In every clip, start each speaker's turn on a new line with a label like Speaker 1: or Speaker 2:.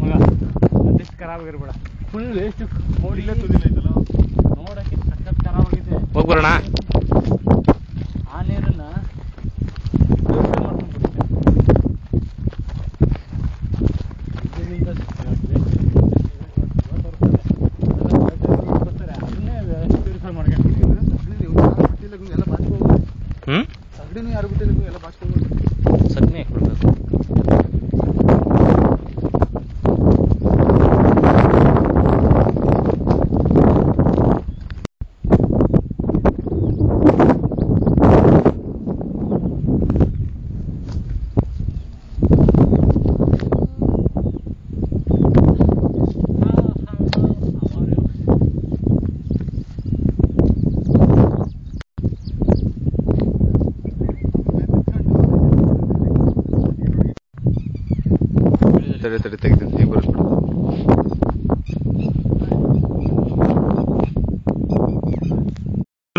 Speaker 1: ಮಗ ಅದೆಷ್ಟು ಖರಾಬ್ ಆಗಿರ್ಬೇಡ ಫುಲ್ ವೇಸ್ಟ್
Speaker 2: ಇಲ್ಲೇ ತುದಿಲ್ಲ ಐತಲ್ಲ
Speaker 1: ನೋಡಕ್ಕೆ ಸಖತ್ ಖರಾಬ್ ಆಗಿದೆ.
Speaker 3: ಹೋಗ್ಬರೋಣ.
Speaker 1: ಆ ನೀರನ್ನ ವ್ಯವಸ್ಥೆ ಮಾಡ್ಕೊಂಡ್ಬಿಡುತ್ತೆ. ಇದರಿಂದ ಅದನ್ನೇ ಪ್ಯೂರಿಫೈ ಮಾಡ್ಕೊಂಡು
Speaker 2: ಎಲ್ಲ ಬಾಚ್ಕೋಬೋದು. ಸಗಡಿನೂ ಯಾರು ಬಿಟ್ಟಿಲ್ಲ ಎಲ್ಲ ಬಾಚ್ಕೋಬೋದು.
Speaker 3: ಸಗಣಿ ಹಾಕ್ಬಿಡ್ಬೇಕು.
Speaker 2: ತಡೆ ತೆಗೆದು ಈಗ ಬರೆಸ್ಬಿಡು.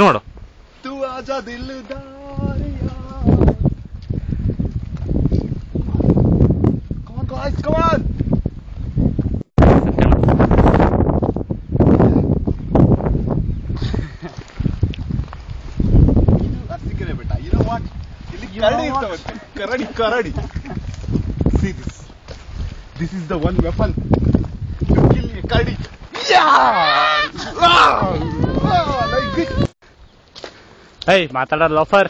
Speaker 3: ನೋಡು
Speaker 2: ತೂ Azha ದಿಲ್ದಾರಿಯಾ. Come on guys, come on. ಇದು ಅರ್ಸಿಕೆರೆ ಬೆಟ್ಟ. You know what? ಇಲ್ಲಿ ಕರಡಿ ಇರ್ತಾವಂತೆ. ಕರಡಿ. See this. This is the one weapon to kill a kadi. Yeah! Like this.
Speaker 3: ಏಯ್ ಮಾತಾಡೋ ಲೋಫರ್.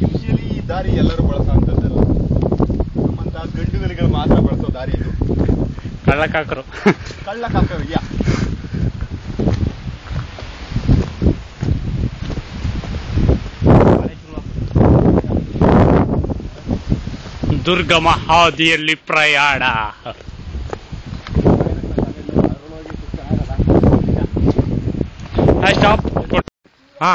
Speaker 2: ಯೂಶಲಿ ಈ ದಾರಿ ಎಲ್ಲರೂ ಬಳಸೋಂಥದ್ದಲ್ಲ. ನಮ್ಮಂತ ಗಂಡುಗಳಿಗೆ ಮಾತ್ರ ಬಳಸೋ ದಾರಿ ಇದು.
Speaker 3: ಕಳ್ಳಕಾಕರು.
Speaker 2: ಯಾ.
Speaker 3: ದುರ್ಗಮ ಹಾದಿಯಲ್ಲಿ ಪ್ರಯಾಣ. ಸ್ಟಾಪ್. ಹಾ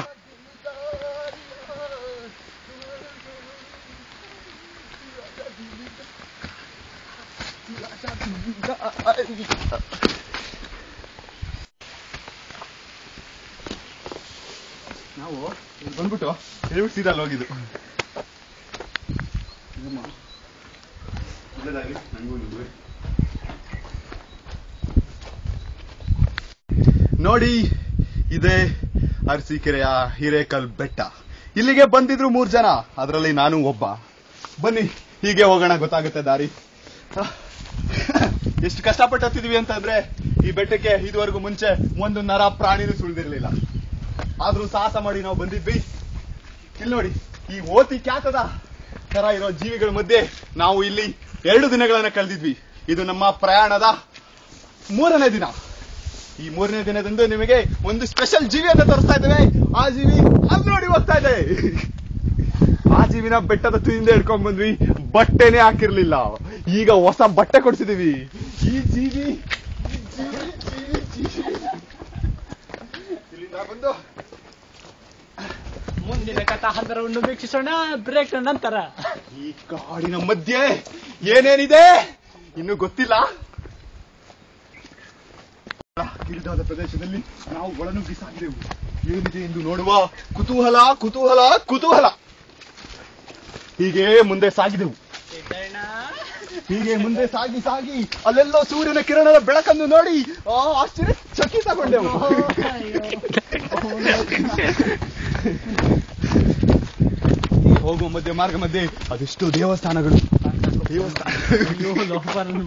Speaker 2: ನಾವು ಬಂದ್ಬಿಟ್ಟು ಸೀದಾ ಅಲ್ಲಿ ಹೋಗಿದ್ದು. ನೋಡಿ, ಇದೇ ಅರಸೀಕೆರೆಯ ಹಿರೇಕಲ್ ಬೆಟ್ಟ. ಇಲ್ಲಿಗೆ ಬಂದಿದ್ರು 3 ಜನ, ಅದರಲ್ಲಿ ನಾನು ಒಬ್ಬ. ಬನ್ನಿ ಹೀಗೆ ಹೋಗೋಣ, ಗೊತ್ತಾಗುತ್ತೆ ದಾರಿ. ಎಷ್ಟು ಕಷ್ಟಪಟ್ಟು ಹತ್ತಿದ್ವಿ ಅಂತಂದ್ರೆ ಈ ಬೆಟ್ಟಕ್ಕೆ ಇದುವರೆಗೂ ಮುಂಚೆ ಒಂದು ನರ ಪ್ರಾಣಿನೂ ಸುಳಿದಿರ್ಲಿಲ್ಲ. ಆದ್ರೂ ಸಾಹಸ ಮಾಡಿ ನಾವು ಬಂದಿದ್ವಿ. ಇಲ್ಲಿ ನೋಡಿ, ಈ ಓತಿ ಕ್ಯಾತದ ತರ ಇರೋ ಜೀವಿಗಳ ಮಧ್ಯೆ ನಾವು ಇಲ್ಲಿ 2 ದಿನಗಳನ್ನ ಕಳೆದಿದ್ವಿ. ಇದು ನಮ್ಮ ಪ್ರಯಾಣದ 3ನೇ ದಿನ. ಈ 3ನೇ ದಿನದಂದು ನಿಮಗೆ ಒಂದು ಸ್ಪೆಷಲ್ ಜೀವಿಯನ್ನು ತೋರಿಸ್ತಾ ಇದ್ದೇವೆ. ಆ ಜೀವಿ ಅಲ್ಲಿ ನೋಡಿ ಹೋಗ್ತಾ ಇದೆ. ಆ ಜೀವಿನ ಬೆಟ್ಟದ ತುದಿಯಿಂದ ಹಿಡ್ಕೊಂಡ್ ಬಂದ್ವಿ, ಬಟ್ಟೆನೇ ಹಾಕಿರ್ಲಿಲ್ಲ. ಈಗ ಹೊಸ ಬಟ್ಟೆ ಕೊಡ್ಸಿದೀವಿ. ಈ ಜೀವಿ ಇಲ್ಲಿಂದ ಬಂದು
Speaker 1: ಮುಂದಿನ ಕಥಾ ಹಂತರವನ್ನು ವೀಕ್ಷಿಸೋಣ ಬ್ರೇಕ್ ನಂತರ.
Speaker 2: ಈ ಕಾಡಿನ ಮಧ್ಯೆ ಏನೇನಿದೆ ಇನ್ನು ಗೊತ್ತಿಲ್ಲ. ಕಿರಿದಾದ ಪ್ರದೇಶದಲ್ಲಿ ನಾವು ಒಳನುಗ್ಗಿ ಸಾಗಿದೆವು. ಏನಿದೆ ಎಂದು ನೋಡುವ ಕುತೂಹಲ ಕುತೂಹಲ ಕುತೂಹಲ. ಹೀಗೆ ಮುಂದೆ ಸಾಗಿದೆವು. ಹೀಗೆ ಮುಂದೆ ಸಾಗಿ ಸಾಗಿ ಅಲ್ಲೆಲ್ಲೋ ಸೂರ್ಯನ ಕಿರಣದ ಬೆಳಕನ್ನು ನೋಡಿ ಆಶ್ಚರ್ಯ ಚಕಿತಗೊಂಡೆವು. ಹೋಗುವ ಮಾರ್ಗ ಮಧ್ಯೆ ಅದೆಷ್ಟು ದೇವಸ್ಥಾನಗಳು.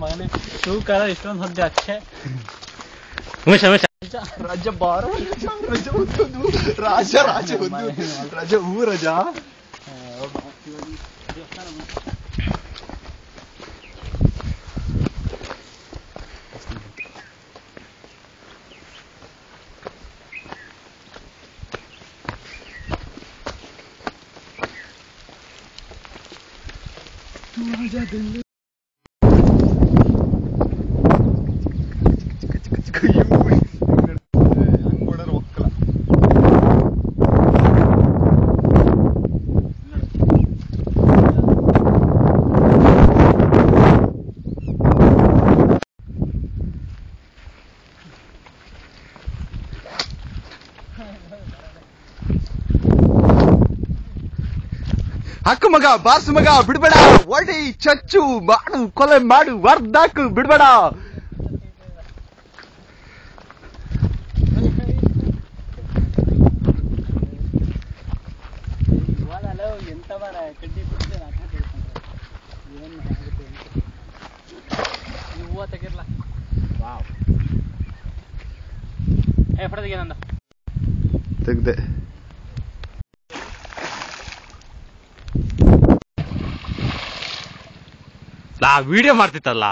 Speaker 1: ಮಗನೇ ತೂಕರ ಇಷ್ಟೊಂದು ಹೊದ್ದೆ ಅಷ್ಟೇ.
Speaker 2: ರಾಜ ಬಾರ ರಜ ಒಂದು ರಾಜ ರಾಜ ಒಂದು ರಜ ಹೂ ರಜ. ಹಂಗೋಡರ್ ಒಕ್ಕಲ ಹಕ್ಕ ಮಗ ಬಾಸ್ ಮಗ ಬಿಡ್ಬೇಡ, ಒಡಿ ಚಚ್ಚು ಮಾಡು, ಕೊಲೆ ಮಾಡು, ವರ್ದಾಕು ಬಿಡ್ಬೇಡ.
Speaker 1: ಎಂತ ಬಾರ ಕಡ್ಡಿ ಬಿಡ್ತೇನೆ ಏನು ಆಗುತ್ತೆ ಹೂವು ತೆಗಿರ್ಲ. ಫೋಟೋ ತೆಗಿಯಂದ
Speaker 2: ತೆಗ್ದೆ.
Speaker 3: ವಿಡಿಯೋ ಮಾಡ್ತಿತ್ತಲ್ಲ.